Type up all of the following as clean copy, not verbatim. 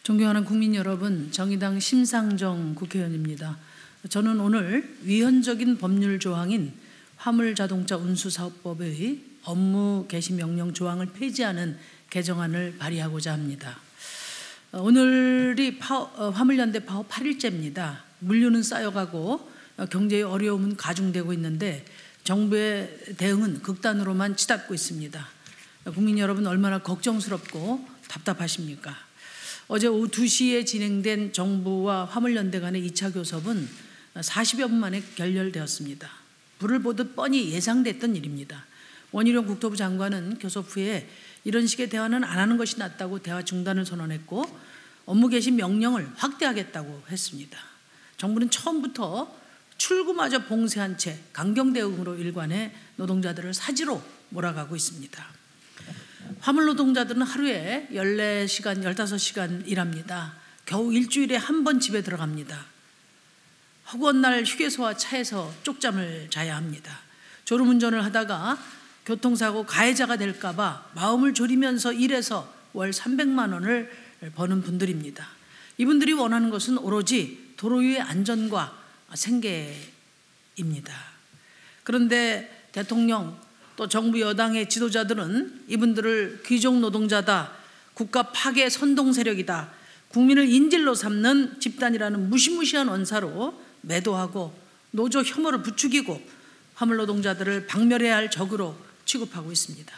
존경하는 국민 여러분, 정의당 심상정 국회의원입니다. 저는 오늘 위헌적인 법률 조항인 화물자동차 운수사업법의 업무 개시 명령 조항을 폐지하는 개정안을 발의하고자 합니다. 오늘이 화물연대 파업 8일째입니다. 물류는 쌓여가고 경제의 어려움은 가중되고 있는데 정부의 대응은 극단으로만 치닫고 있습니다. 국민 여러분 얼마나 걱정스럽고 답답하십니까? 어제 오후 2시에 진행된 정부와 화물연대 간의 2차 교섭은 40여 분 만에 결렬되었습니다. 불을 보듯 뻔히 예상됐던 일입니다. 원희룡 국토부 장관은 교섭 후에 이런 식의 대화는 안 하는 것이 낫다고 대화 중단을 선언했고 업무 개시 명령을 확대하겠다고 했습니다. 정부는 처음부터 출구마저 봉쇄한 채 강경 대응으로 일관해 노동자들을 사지로 몰아가고 있습니다. 화물 노동자들은 하루에 14시간, 15시간 일합니다. 겨우 일주일에 한 번 집에 들어갑니다. 허구한 날 휴게소와 차에서 쪽잠을 자야 합니다. 졸음운전을 하다가 교통사고 가해자가 될까 봐 마음을 졸이면서 일해서 월 300만 원을 버는 분들입니다. 이분들이 원하는 것은 오로지 도로 위의 안전과 생계입니다. 그런데 대통령 또 정부 여당의 지도자들은 이분들을 귀족 노동자다, 국가 파괴 선동 세력이다, 국민을 인질로 삼는 집단이라는 무시무시한 언사로 매도하고 노조 혐오를 부추기고 화물 노동자들을 박멸해야 할 적으로 취급하고 있습니다.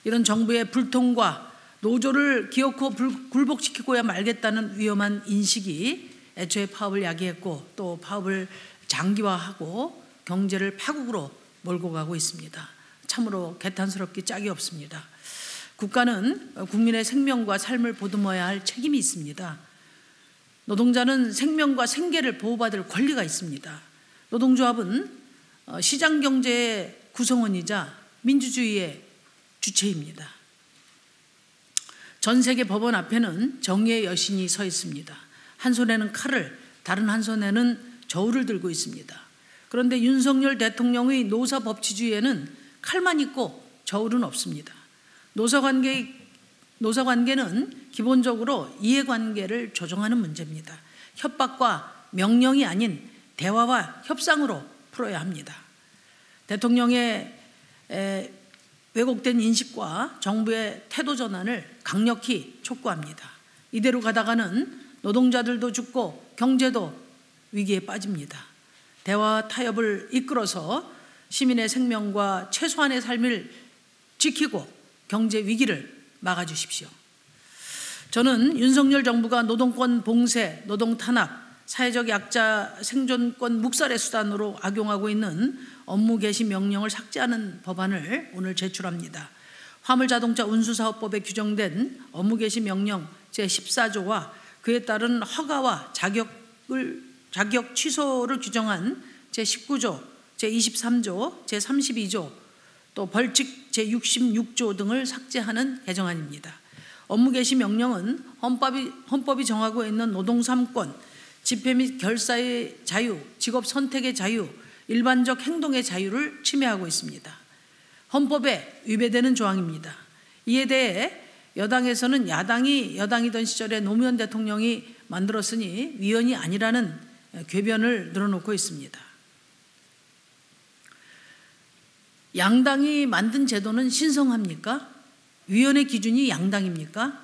이런 정부의 불통과 노조를 기어코 굴복시키고야 말겠다는 위험한 인식이 애초에 파업을 야기했고 또 파업을 장기화하고 경제를 파국으로 몰고 가고 있습니다. 참으로 개탄스럽기 짝이 없습니다. 국가는 국민의 생명과 삶을 보듬어야 할 책임이 있습니다. 노동자는 생명과 생계를 보호받을 권리가 있습니다. 노동조합은 시장경제의 구성원이자 민주주의의 주체입니다. 전 세계 법원 앞에는 정의의 여신이 서 있습니다. 한 손에는 칼을, 다른 한 손에는 저울을 들고 있습니다. 그런데 윤석열 대통령의 노사법치주의에는 칼만 있고 저울은 없습니다. 노사관계는 기본적으로 이해관계를 조정하는 문제입니다. 협박과 명령이 아닌 대화와 협상으로 풀어야 합니다. 대통령의 왜곡된 인식과 정부의 태도 전환을 강력히 촉구합니다. 이대로 가다가는 노동자들도 죽고 경제도 위기에 빠집니다. 대화와 타협을 이끌어서 시민의 생명과 최소한의 삶을 지키고 경제 위기를 막아주십시오. 저는 윤석열 정부가 노동권 봉쇄, 노동 탄압, 사회적 약자 생존권 묵살의 수단으로 악용하고 있는 업무 개시 명령을 삭제하는 법안을 오늘 제출합니다. 화물자동차 운수사업법에 규정된 업무 개시 명령 제14조와 그에 따른 허가와 자격 취소를 규정한 제19조, 제23조, 제32조, 또 벌칙 제66조 등을 삭제하는 개정안입니다. 업무 개시 명령은 헌법이 정하고 있는 노동 3권, 집회 및 결사의 자유, 직업 선택의 자유, 일반적 행동의 자유를 침해하고 있습니다. 헌법에 위배되는 조항입니다. 이에 대해 여당에서는 야당이 여당이던 시절에 노무현 대통령이 만들었으니 위헌이 아니라는 궤변을 늘어놓고 있습니다. 양당이 만든 제도는 신성합니까? 위헌의 기준이 양당입니까?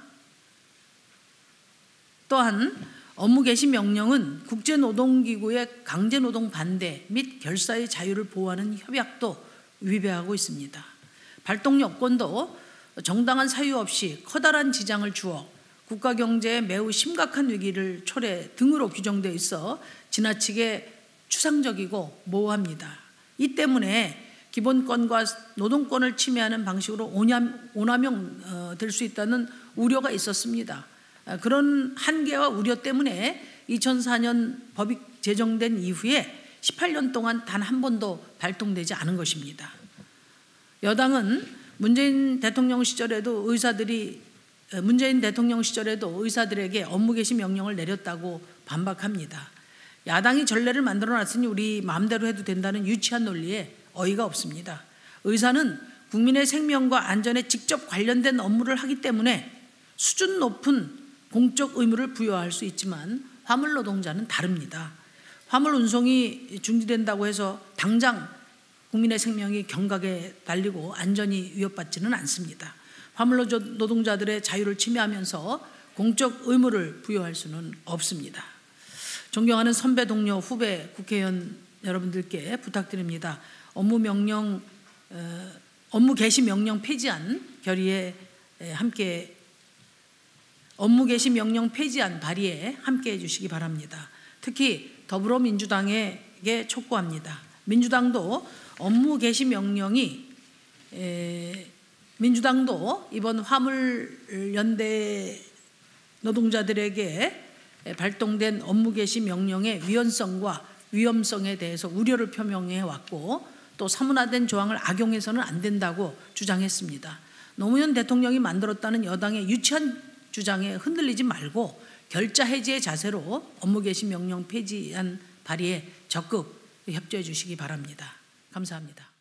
또한 업무 개시 명령은 국제노동기구의 강제노동 반대 및 결사의 자유를 보호하는 협약도 위배하고 있습니다. 발동 여건도 정당한 사유 없이 커다란 지장을 주어 국가 경제에 매우 심각한 위기를 초래 등으로 규정되어 있어 지나치게 추상적이고 모호합니다. 이 때문에 기본권과 노동권을 침해하는 방식으로 오남용 될 수 있다는 우려가 있었습니다. 그런 한계와 우려 때문에 2004년 법이 제정된 이후에 18년 동안 단 한 번도 발동되지 않은 것입니다. 여당은 문재인 대통령 시절에도 의사들에게 업무 개시 명령을 내렸다고 반박합니다. 야당이 전례를 만들어놨으니 우리 마음대로 해도 된다는 유치한 논리에 어이가 없습니다. 의사는 국민의 생명과 안전에 직접 관련된 업무를 하기 때문에 수준 높은 공적 의무를 부여할 수 있지만 화물 노동자는 다릅니다. 화물 운송이 중지된다고 해서 당장 국민의 생명이 경각에 달리고 안전이 위협받지는 않습니다. 화물 노동자들의 자유를 침해하면서 공적 의무를 부여할 수는 없습니다. 존경하는 선배 동료 후배 국회의원 여러분들께 부탁드립니다. 업무 개시 명령 폐지안 결의에 함께 업무 개시 명령 폐지안 발의에 함께해 주시기 바랍니다. 특히 더불어민주당에게 촉구합니다. 민주당도 업무 개시 명령이 민주당도 이번 화물연대 노동자들에게 발동된 업무 개시 명령의 위헌성과 위험성에 대해서 우려를 표명해 왔고 또 사문화된 조항을 악용해서는 안 된다고 주장했습니다. 노무현 대통령이 만들었다는 여당의 유치한 주장에 흔들리지 말고 결자 해지의 자세로 업무 개시 명령 폐지안 발의에 적극 협조해 주시기 바랍니다. 감사합니다.